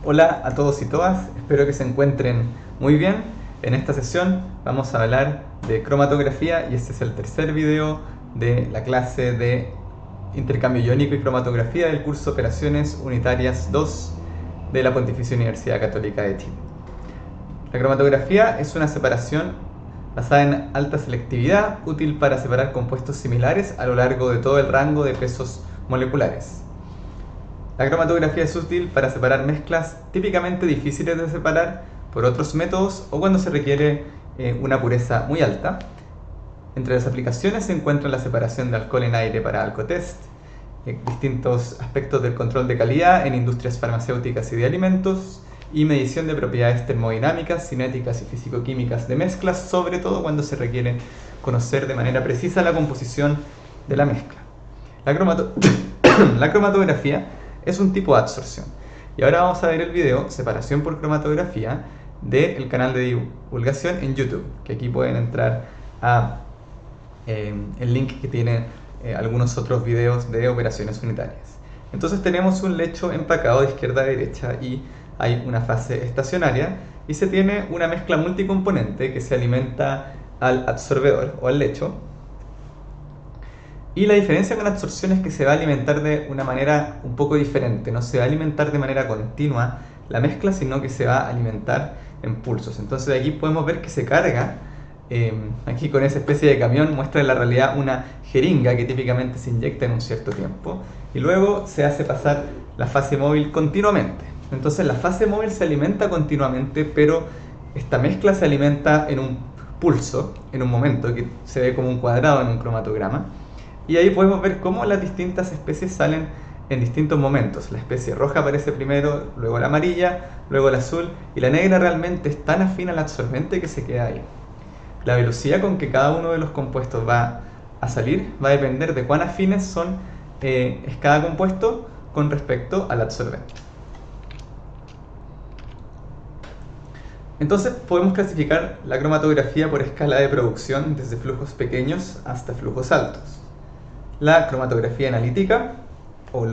Hola a todos y todas, espero que se encuentren muy bien. En esta sesión vamos a hablar de cromatografía y este es el tercer video de la clase de intercambio iónico y cromatografía del curso Operaciones Unitarias 2 de la Pontificia Universidad Católica de Chile. La cromatografía es una separación basada en alta selectividad, útil para separar compuestos similares a lo largo de todo el rango de pesos moleculares. La cromatografía es útil para separar mezclas típicamente difíciles de separar por otros métodos o cuando se requiere una pureza muy alta. Entre las aplicaciones se encuentran la separación de alcohol en aire para Alcotest, distintos aspectos del control de calidad en industrias farmacéuticas y de alimentos, y medición de propiedades termodinámicas, cinéticas y físico-químicas de mezclas, sobre todo cuando se requiere conocer de manera precisa la composición de la mezcla. La cromatografía es un tipo de adsorción. Y ahora vamos a ver el video Separación por cromatografía del canal de divulgación en YouTube, que aquí pueden entrar a el link que tiene algunos otros videos de operaciones unitarias. Entonces tenemos un lecho empacado de izquierda a derecha y hay una fase estacionaria y se tiene una mezcla multicomponente que se alimenta al absorbedor o al lecho. Y la diferencia con la absorción es que se va a alimentar de una manera un poco diferente, no se va a alimentar de manera continua la mezcla, sino que se va a alimentar en pulsos. Entonces aquí podemos ver que se carga, aquí con esa especie de camión muestra en la realidad una jeringa que típicamente se inyecta en un cierto tiempo y luego se hace pasar la fase móvil continuamente. Entonces la fase móvil se alimenta continuamente, pero esta mezcla se alimenta en un pulso, en un momento que se ve como un cuadrado en un cromatograma. Y ahí podemos ver cómo las distintas especies salen en distintos momentos. La especie roja aparece primero, luego la amarilla, luego la azul, y la negra realmente es tan afín al absorbente que se queda ahí. La velocidad con que cada uno de los compuestos va a salir va a depender de cuán afines es cada compuesto con respecto al absorbente. Entonces podemos clasificar la cromatografía por escala de producción desde flujos pequeños hasta flujos altos. La cromatografía analítica, o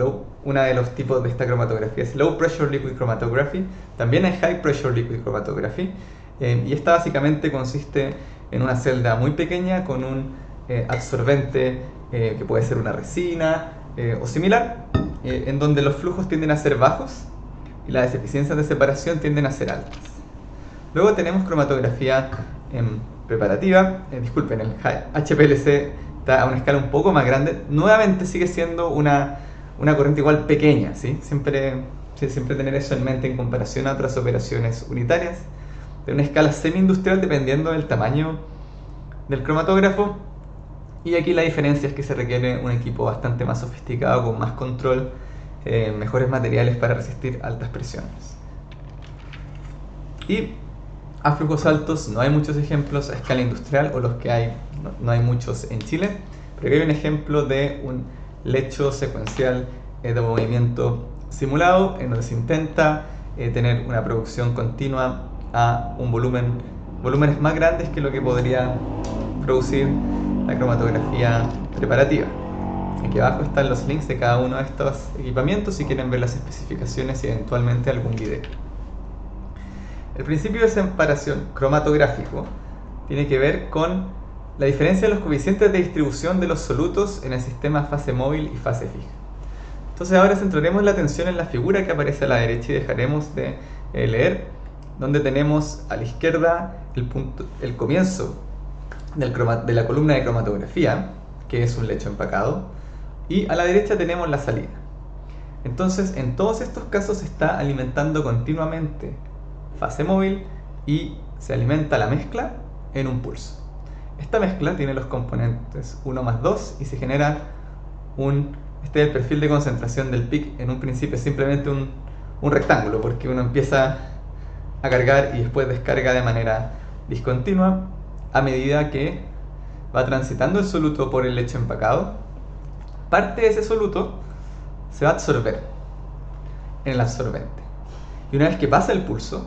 una de los tipos de esta cromatografía es Low Pressure Liquid Chromatography. También hay High Pressure Liquid Chromatography. Y esta básicamente consiste en una celda muy pequeña con un absorbente que puede ser una resina o similar, en donde los flujos tienden a ser bajos y las eficiencias de separación tienden a ser altas. Luego tenemos cromatografía preparativa, disculpen, el HPLC está a una escala un poco más grande. Nuevamente sigue siendo una corriente igual pequeña, ¿sí? Siempre tener eso en mente en comparación a otras operaciones unitarias, de una escala semi-industrial dependiendo del tamaño del cromatógrafo. Y aquí la diferencia es que se requiere un equipo bastante más sofisticado, con más control, mejores materiales para resistir altas presiones. Y a flujos altos no hay muchos ejemplos a escala industrial, o los que hay no hay muchos en Chile, pero aquí hay un ejemplo de un lecho secuencial de movimiento simulado en donde se intenta tener una producción continua a volúmenes más grandes que lo que podría producir la cromatografía preparativa. Aquí abajo están los links de cada uno de estos equipamientos si quieren ver las especificaciones y eventualmente algún video. El principio de separación cromatográfico tiene que ver con la diferencia de los coeficientes de distribución de los solutos en el sistema fase móvil y fase fija. Entonces ahora centraremos la atención en la figura que aparece a la derecha y dejaremos de leer, donde tenemos a la izquierda el comienzo de la columna de cromatografía, que es un lecho empacado, y a la derecha tenemos la salida. Entonces en todos estos casos se está alimentando continuamente fase móvil y se alimenta la mezcla en un pulso. Esta mezcla tiene los componentes 1 más 2 y se genera este es el perfil de concentración del PIC. En un principio es simplemente un rectángulo, porque uno empieza a cargar y después descarga de manera discontinua a medida que va transitando el soluto por el lecho empacado. Parte de ese soluto se va a absorber en el absorbente, y una vez que pasa el pulso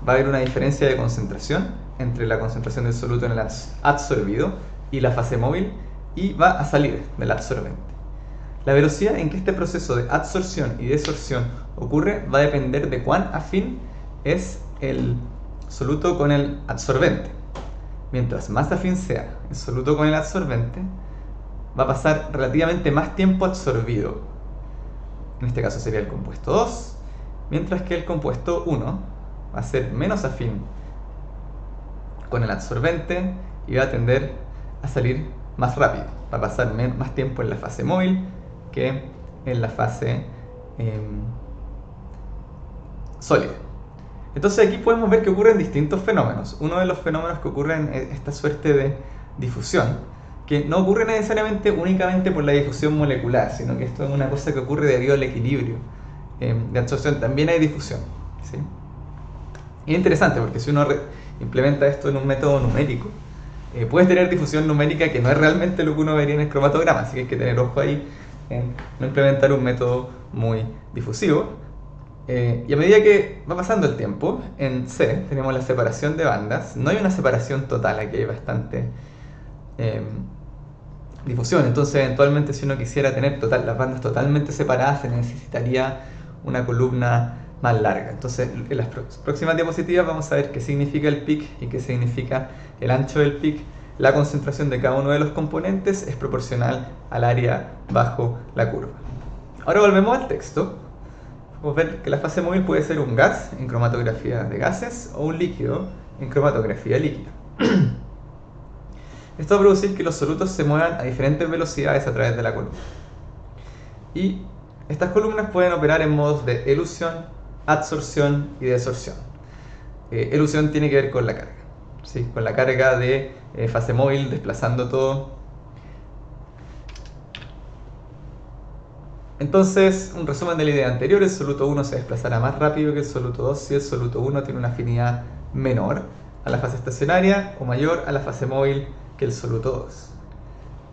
va a haber una diferencia de concentración entre la concentración del soluto en el absorbido y la fase móvil, y va a salir del absorbente. La velocidad en que este proceso de adsorción y desorción ocurre va a depender de cuán afín es el soluto con el absorbente. Mientras más afín sea el soluto con el absorbente, va a pasar relativamente más tiempo absorbido. En este caso sería el compuesto 2, mientras que el compuesto 1 va a ser menos afín con el absorbente y va a tender a salir más rápido. Va a pasar más tiempo en la fase móvil que en la fase sólida. Entonces aquí podemos ver que ocurren distintos fenómenos. Uno de los fenómenos que ocurren es esta suerte de difusión, que no ocurre necesariamente únicamente por la difusión molecular, sino que esto es una cosa que ocurre debido al equilibrio de absorción. También hay difusión, ¿sí? Y es interesante porque si uno implementa esto en un método numérico, puedes tener difusión numérica que no es realmente lo que uno vería en el cromatograma, así que hay que tener ojo ahí en no implementar un método muy difusivo. Y a medida que va pasando el tiempo, en C tenemos la separación de bandas. No hay una separación total, aquí hay bastante difusión. Entonces, eventualmente, si uno quisiera tener las bandas totalmente separadas, se necesitaría una columna más larga. Entonces, en las próximas diapositivas vamos a ver qué significa el peak y qué significa el ancho del peak. La concentración de cada uno de los componentes es proporcional al área bajo la curva. Ahora volvemos al texto. Podemos ver que la fase móvil puede ser un gas en cromatografía de gases o un líquido en cromatografía líquida. Esto va a producir que los solutos se muevan a diferentes velocidades a través de la columna. Y estas columnas pueden operar en modos de elusión, adsorción y desorción. Elusión tiene que ver con la carga, ¿sí? Con la carga de fase móvil desplazando todo. Entonces, un resumen de la idea anterior: el soluto 1 se desplazará más rápido que el soluto 2 si el soluto 1 tiene una afinidad menor a la fase estacionaria o mayor a la fase móvil que el soluto 2.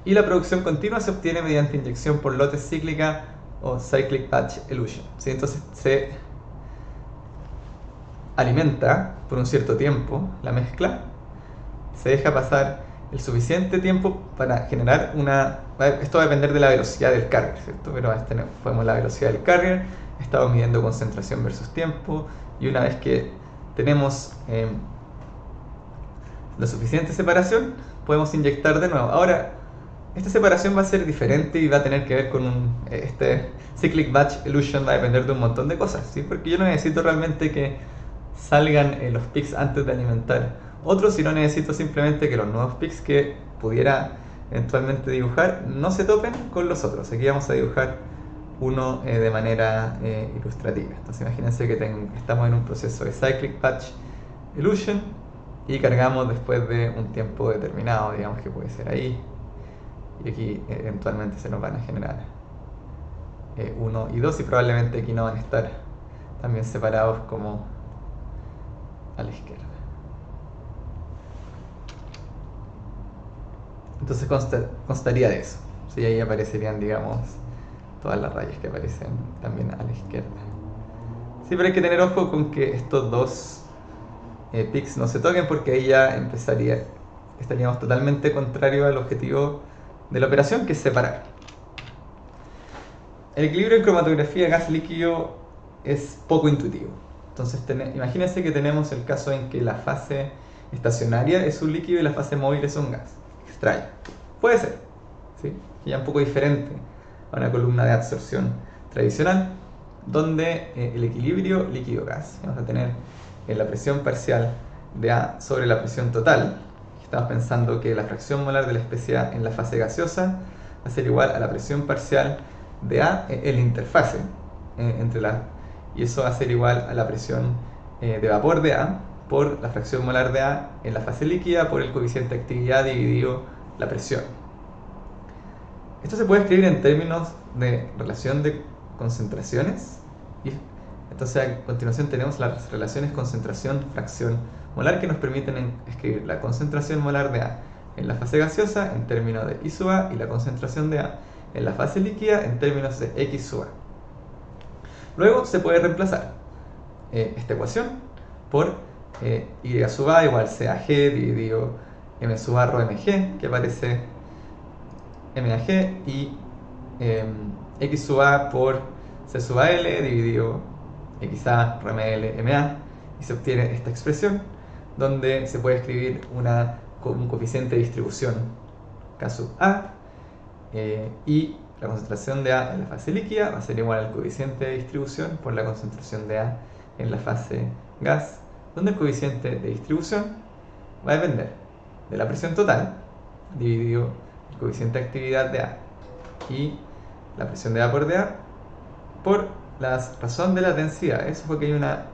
Y la producción continua se obtiene mediante inyección por lotes cíclica o cyclic batch elution, ¿sí? Entonces se alimenta por un cierto tiempo la mezcla, se deja pasar el suficiente tiempo para generar una... Esto va a depender de la velocidad del carrier, ¿cierto? Pero podemos la velocidad del carrier, estamos midiendo concentración versus tiempo, y una vez que tenemos la suficiente separación, podemos inyectar de nuevo. Ahora, esta separación va a ser diferente y va a tener que ver con este cyclic batch elution, va a depender de un montón de cosas, ¿sí? Porque yo no necesito realmente que salgan los peaks antes de alimentar otros, sino necesito simplemente que los nuevos peaks que pudiera eventualmente dibujar no se topen con los otros. Aquí vamos a dibujar uno de manera ilustrativa. Entonces imagínense que estamos en un proceso de cyclic batch elution y cargamos después de un tiempo determinado, digamos que puede ser ahí, y aquí eventualmente se nos van a generar 1 y 2, y probablemente aquí no van a estar también separados como a la izquierda. Entonces constaría de eso, ¿sí? Ahí aparecerían, digamos, todas las rayas que aparecen también a la izquierda. Sí, pero hay que tener ojo con que estos dos peaks no se toquen, porque ahí ya estaríamos totalmente contrario al objetivo de la operación, que es separar. El equilibrio en cromatografía gas-líquido es poco intuitivo. Entonces imagínense que tenemos el caso en que la fase estacionaria es un líquido y la fase móvil es un gas. Extraño. Puede ser, ¿sí? Ya un poco diferente a una columna de absorción tradicional, donde el equilibrio líquido-gas, vamos a tener la presión parcial de A sobre la presión total. Estamos pensando que la fracción molar de la especie A en la fase gaseosa va a ser igual a la presión parcial de A en la interfase y eso va a ser igual a la presión de vapor de A por la fracción molar de A en la fase líquida por el coeficiente de actividad dividido la presión. Esto se puede escribir en términos de relación de concentraciones. Y entonces a continuación tenemos las relaciones concentración-fracción molar que nos permiten escribir la concentración molar de A en la fase gaseosa en términos de I sub A y la concentración de A en la fase líquida en términos de X sub A. Luego se puede reemplazar esta ecuación por Y sub A igual CAG dividido M sub A rho mg, que aparece MAG, y x sub a por c sub a l dividido xa rml ma, y se obtiene esta expresión donde se puede escribir un coeficiente de distribución k sub a, y la concentración de A en la fase líquida va a ser igual al coeficiente de distribución por la concentración de A en la fase gas, donde el coeficiente de distribución va a depender de la presión total dividido el coeficiente de actividad de A y la presión de A por dA por la razón de la densidad. Eso fue que hay una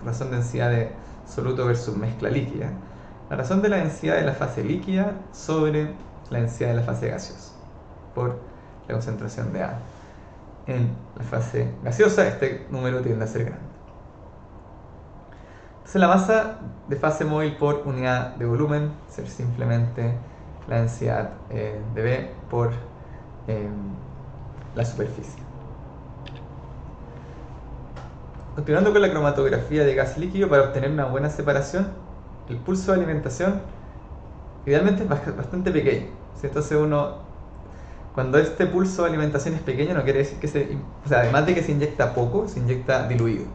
razón de densidad de soluto versus mezcla líquida. La razón de la densidad de la fase líquida sobre la densidad de la fase gaseosa por la concentración de A en la fase gaseosa. Este número tiende a ser grande. Entonces la masa de fase móvil por unidad de volumen ser simplemente la densidad de B por la superficie. Continuando con la cromatografía de gas líquido, para obtener una buena separación, el pulso de alimentación idealmente es bastante pequeño. Entonces cuando este pulso de alimentación es pequeño, no quiere decir que además de que se inyecta poco, se inyecta diluido.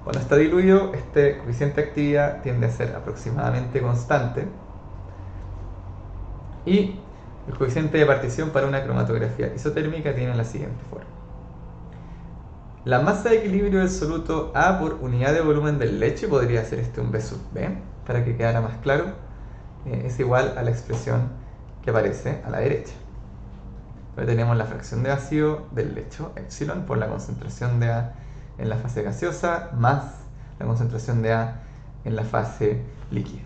Cuando está diluido, este coeficiente de actividad tiende a ser aproximadamente constante. Y el coeficiente de partición para una cromatografía isotérmica tiene la siguiente forma. La masa de equilibrio del soluto A por unidad de volumen del leche, podría ser un B sub B, para que quedara más claro, es igual a la expresión que aparece a la derecha. Entonces tenemos la fracción de vacío del lecho, epsilon, por la concentración de A en la fase gaseosa, más la concentración de A en la fase líquida.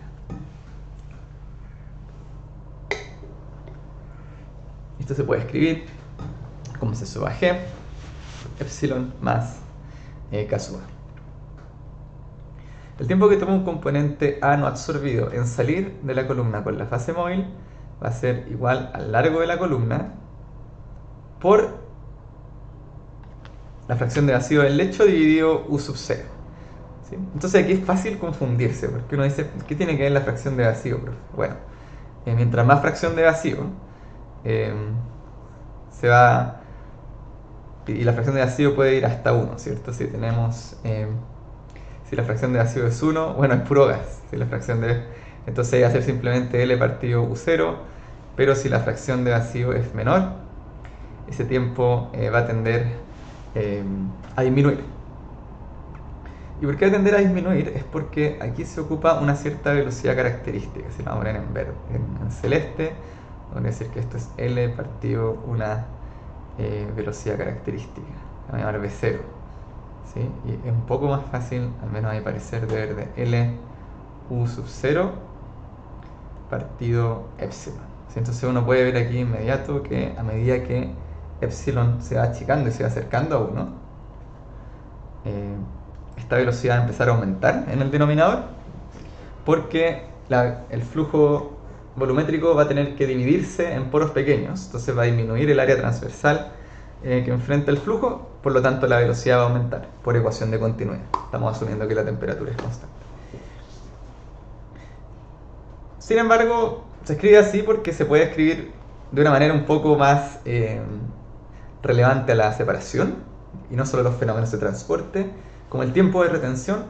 Esto se puede escribir como C sub a G, epsilon más K sub A. El tiempo que toma un componente A no absorbido en salir de la columna con la fase móvil va a ser igual al largo de la columna por la fracción de vacío del lecho dividido U sub 0. ¿Sí? Entonces aquí es fácil confundirse, porque uno dice, ¿qué tiene que ver la fracción de vacío, profe? Bueno, mientras más fracción de vacío se va, y la fracción de vacío puede ir hasta 1, ¿cierto? Si tenemos, si la fracción de vacío es 1, bueno, es puro gas. Si la fracción de, entonces va a ser simplemente L partido U0, pero si la fracción de vacío es menor, ese tiempo va a tender a disminuir. ¿Y por qué va a tender a disminuir? Es porque aquí se ocupa una cierta velocidad característica. Si la vamos a poner en verde, en celeste, vamos a decir que esto es L partido una velocidad característica. La voy a llamar V0. ¿Sí? Y es un poco más fácil, al menos a mi parecer, de ver de L U sub 0 partido epsilon. ¿Sí? Entonces uno puede ver aquí inmediato que a medida que epsilon se va achicando y se va acercando a 1, esta velocidad va a empezar a aumentar en el denominador, porque el flujo volumétrico va a tener que dividirse en poros pequeños, entonces va a disminuir el área transversal que enfrenta el flujo, por lo tanto la velocidad va a aumentar por ecuación de continuidad. Estamos asumiendo que la temperatura es constante. Sin embargo, se escribe así porque se puede escribir de una manera un poco más relevante a la separación, y no solo los fenómenos de transporte, como el tiempo de retención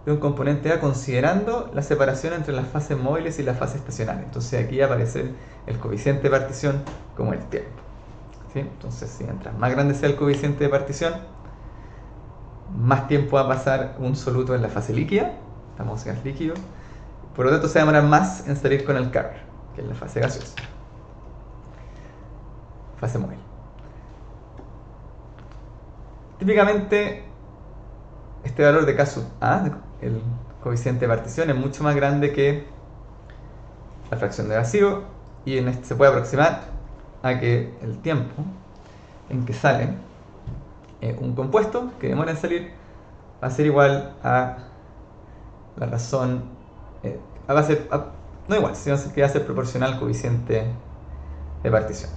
de un componente A, considerando la separación entre las fases móviles y las fases estacionarias. Entonces aquí aparece el coeficiente de partición como el tiempo. ¿Sí? Entonces, si mientras más grande sea el coeficiente de partición, más tiempo va a pasar un soluto en la fase líquida, estamos en gas líquido, por lo tanto se va a demorar más en salir con el carrier, que es la fase gaseosa, fase móvil. Típicamente, este valor de K sub A, el coeficiente de partición, es mucho más grande que la fracción de vacío, y en este se puede aproximar a que el tiempo en que sale un compuesto que demora en salir va a ser igual a la razón, no igual, sino que va a ser proporcional al coeficiente de partición.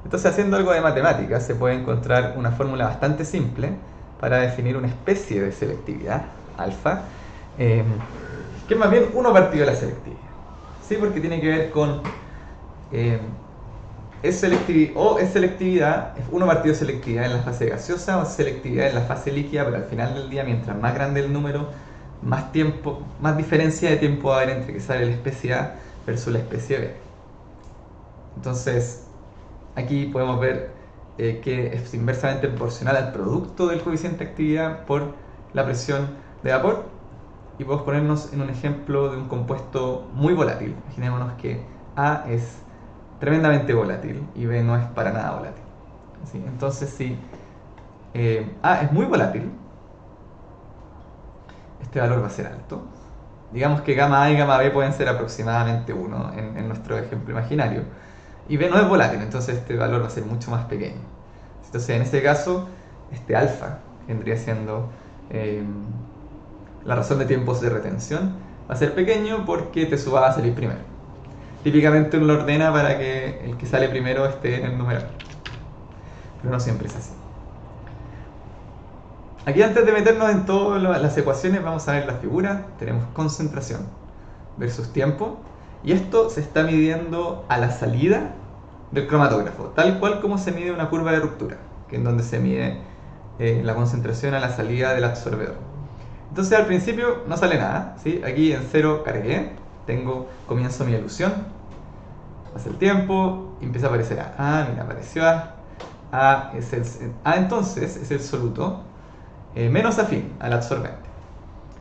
Entonces, haciendo algo de matemáticas, se puede encontrar una fórmula bastante simple para definir una especie de selectividad, alfa, que es más bien 1 partido de la selectividad. ¿Sí? Porque tiene que ver con es selectividad, es 1 partido de selectividad en la fase gaseosa o selectividad en la fase líquida, pero al final del día, mientras más grande el número, más tiempo, más diferencia de tiempo va a haber entre que sale la especie A versus la especie B. Entonces, aquí podemos ver que es inversamente proporcional al producto del coeficiente de actividad por la presión de vapor. Y podemos ponernos en un ejemplo de un compuesto muy volátil. Imaginémonos que A es tremendamente volátil y B no es para nada volátil. ¿Sí? Entonces, si A es muy volátil, este valor va a ser alto. Digamos que gamma A y gamma B pueden ser aproximadamente 1 en nuestro ejemplo imaginario. Y B no es volátil, entonces este valor va a ser mucho más pequeño. Entonces, en este caso, este alfa vendría siendo la razón de tiempos de retención. Va a ser pequeño porque T sub A va a salir primero. Típicamente uno lo ordena para que el que sale primero esté en el numeral. Pero no siempre es así. Aquí, antes de meternos en todas las ecuaciones, vamos a ver la figura. Tenemos concentración versus tiempo. Y esto se está midiendo a la salida del cromatógrafo, tal cual como se mide una curva de ruptura, que es donde se mide la concentración a la salida del absorbedor. Entonces, al principio no sale nada, ¿sí? Aquí en 0 cargué, comienzo mi elusión, pasa el tiempo y empieza a aparecer A. Ah, mira, apareció A. Entonces es el soluto menos afín al absorbente.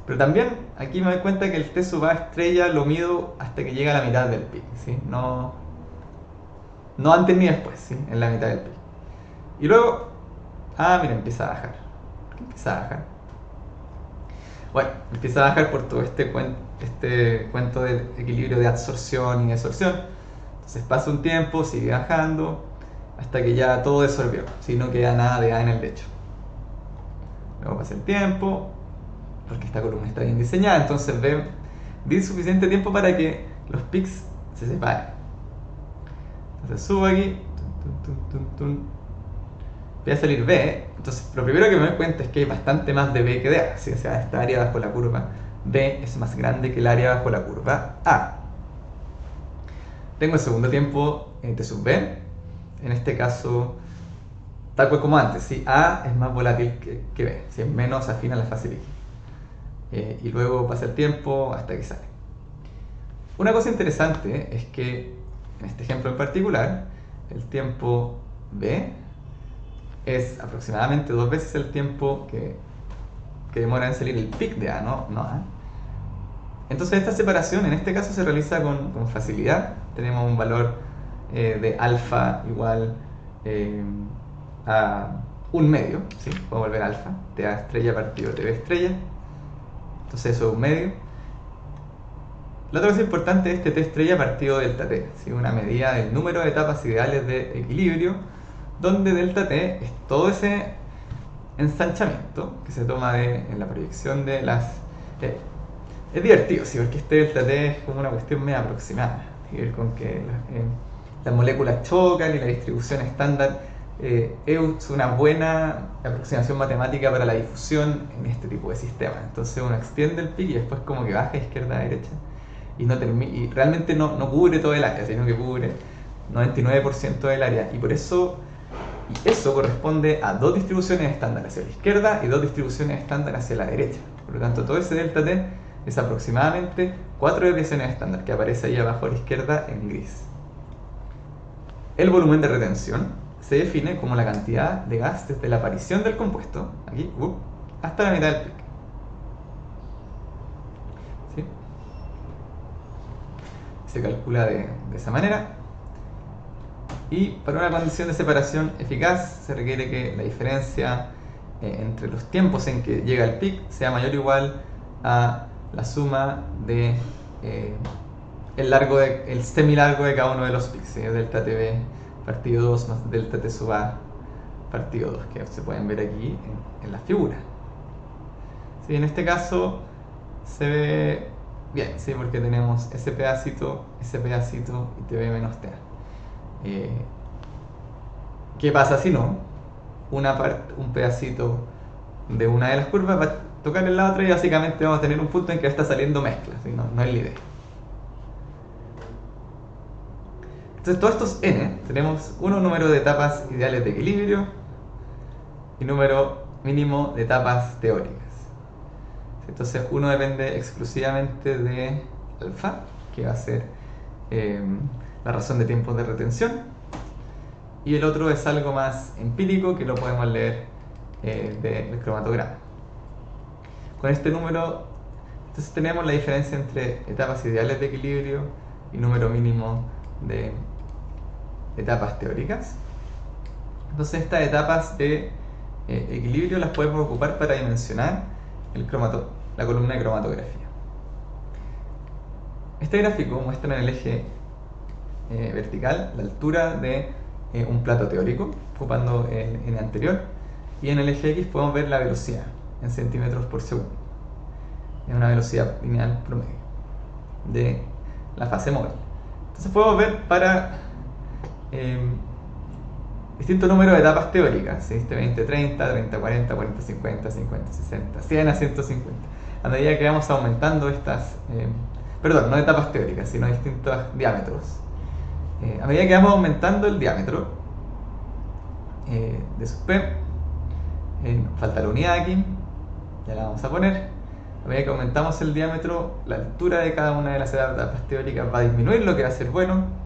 Pero también aquí me doy cuenta que el T sub A estrella lo mido hasta que llega a la mitad del pic, ¿sí? No antes ni después, ¿sí? En la mitad del pic. Y luego, mira, empieza a bajar. ¿Por qué empieza a bajar? Bueno, empieza a bajar por todo este cuento del equilibrio de absorción y desorción. Entonces pasa un tiempo, sigue bajando, hasta que ya todo desorbió, ¿sí? No queda nada de A en el lecho. Luego pasa el tiempo, porque esta columna está bien diseñada, entonces di suficiente tiempo para que los pics se separen. Entonces subo aquí, voy a salir B. Entonces lo primero que me doy cuenta es que hay bastante más de B que de A, ¿sí? O sea, esta área bajo la curva B es más grande que el área bajo la curva A. Tengo el segundo tiempo T sub B, en este caso tal cual como antes, ¿sí? A es más volátil que B, ¿sí? Es menos afín a la fase líquida. Y luego pasa el tiempo hasta que sale. Una cosa interesante es que en este ejemplo en particular, el tiempo B es aproximadamente 2 veces el tiempo que demora en salir el pic de A, no A. Entonces esta separación en este caso se realiza con facilidad. Tenemos un valor de alfa igual a 1/2, ¿sí? Podemos volver alfa, T A estrella partido T B estrella. Entonces eso es 1/2. La otra cosa importante es este T estrella partido delta T, ¿sí? Una medida del número de etapas ideales de equilibrio, donde delta T es todo ese ensanchamiento que se toma en la proyección de las... es divertido, ¿sí? Porque este delta T es como una cuestión media aproximada, tiene que ver con que las moléculas chocan y la distribución estándar es una buena aproximación matemática para la difusión en este tipo de sistemas. Entonces uno extiende el pic y después como que baja izquierda a derecha y realmente no cubre todo el área, sino que cubre 99% del área, y eso corresponde a 2 distribuciones estándar hacia la izquierda y 2 distribuciones estándar hacia la derecha. Por lo tanto, todo ese delta T es aproximadamente 4 desviaciones estándar, que aparece ahí abajo a la izquierda en gris. El volumen de retención se define como la cantidad de gas desde la aparición del compuesto, aquí, hasta la mitad del pic. ¿Sí? Se calcula de esa manera. Y para una condición de separación eficaz se requiere que la diferencia entre los tiempos en que llega el pic sea mayor o igual a la suma de el semilargo de cada uno de los pics, ¿sí? Delta TB partido 2 más delta T sub A partido 2, que se pueden ver aquí en la figura. ¿Sí? En este caso se ve bien, ¿sí? Porque tenemos ese pedacito y TB menos TA. ¿Qué pasa si no? Un pedacito de una de las curvas va a tocar en la otra y básicamente vamos a tener un punto en que está saliendo mezcla, ¿sí? No es la idea. Entonces, todos estos n, tenemos número de etapas ideales de equilibrio y número mínimo de etapas teóricas. Entonces, uno depende exclusivamente de alfa, que va a ser la razón de tiempos de retención, y el otro es algo más empírico que lo podemos leer del cromatograma. Con este número, entonces tenemos la diferencia entre etapas ideales de equilibrio y número mínimo de etapas teóricas. Entonces estas etapas de equilibrio las podemos ocupar para dimensionar la columna de cromatografía. Este gráfico muestra en el eje vertical la altura de un plato teórico, ocupando el n anterior, y en el eje X podemos ver la velocidad en centímetros por segundo. Es una velocidad lineal promedio de la fase móvil. Entonces podemos ver para distintos números de etapas teóricas, ¿sí? 20, 30, 30, 40, 40, 50, 50, 60, 100 a 150. A medida que vamos aumentando estas, perdón, no etapas teóricas, sino distintos diámetros. A medida que vamos aumentando el diámetro de sub p, falta la unidad aquí, ya la vamos a poner. A medida que aumentamos el diámetro, la altura de cada una de las etapas teóricas va a disminuir, lo que va a ser bueno.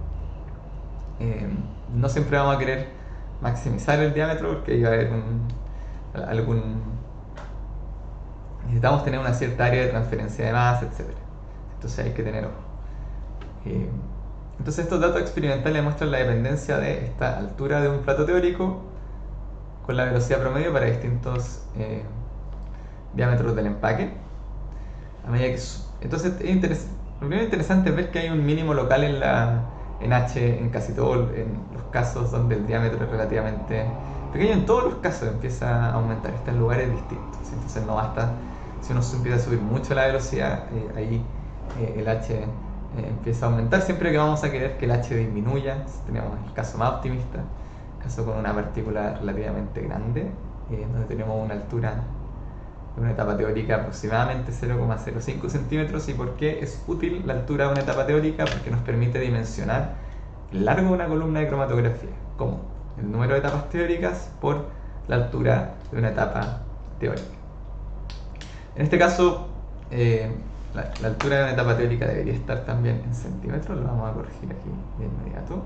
No siempre vamos a querer maximizar el diámetro porque ahí va a haber necesitamos tener una cierta área de transferencia de masa, etc. Entonces hay que tener ojo. Entonces estos datos experimentales muestran la dependencia de esta altura de un plato teórico con la velocidad promedio para distintos diámetros del empaque. A medida que entonces lo primero interesante es ver que hay un mínimo local en H en casi todos los casos donde el diámetro es relativamente pequeño. En todos los casos empieza a aumentar, está en lugares distintos. Entonces no basta, si uno empieza a subir mucho la velocidad, ahí el H empieza a aumentar. Siempre que vamos a querer que el H disminuya, si tenemos el caso más optimista, el caso con una partícula relativamente grande, donde tenemos una altura de una etapa teórica aproximadamente 0,05 centímetros. ¿Y por qué es útil la altura de una etapa teórica? Porque nos permite dimensionar el largo de una columna de cromatografía, como el número de etapas teóricas por la altura de una etapa teórica. En este caso, la altura de una etapa teórica debería estar también en centímetros. Lo vamos a corregir aquí de inmediato.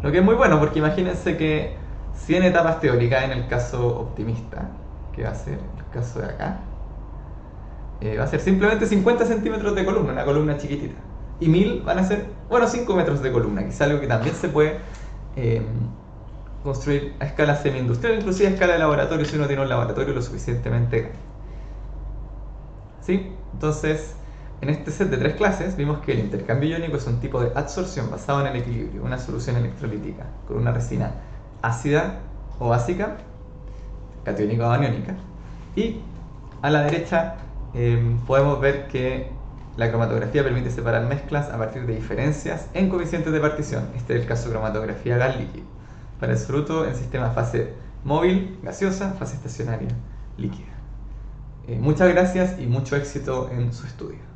Lo que es muy bueno, porque imagínense que 100 etapas teóricas en el caso optimista, que va a ser el caso de acá, va a ser simplemente 50 centímetros de columna, una columna chiquitita. Y 1000 van a ser, 5 metros de columna, que es algo que también se puede construir a escala semi-industrial, inclusive a escala de laboratorio, si uno tiene un laboratorio lo suficientemente grande. ¿Sí? Entonces, en este set de 3 clases vimos que el intercambio iónico es un tipo de adsorción basado en el equilibrio, una solución electrolítica con una resina ácida o básica, catiónica o aniónica. Y a la derecha podemos ver que la cromatografía permite separar mezclas a partir de diferencias en coeficientes de partición. Este es el caso de cromatografía gas líquido, para el fruto en sistema fase móvil, gaseosa, fase estacionaria, líquida. Muchas gracias y mucho éxito en su estudio.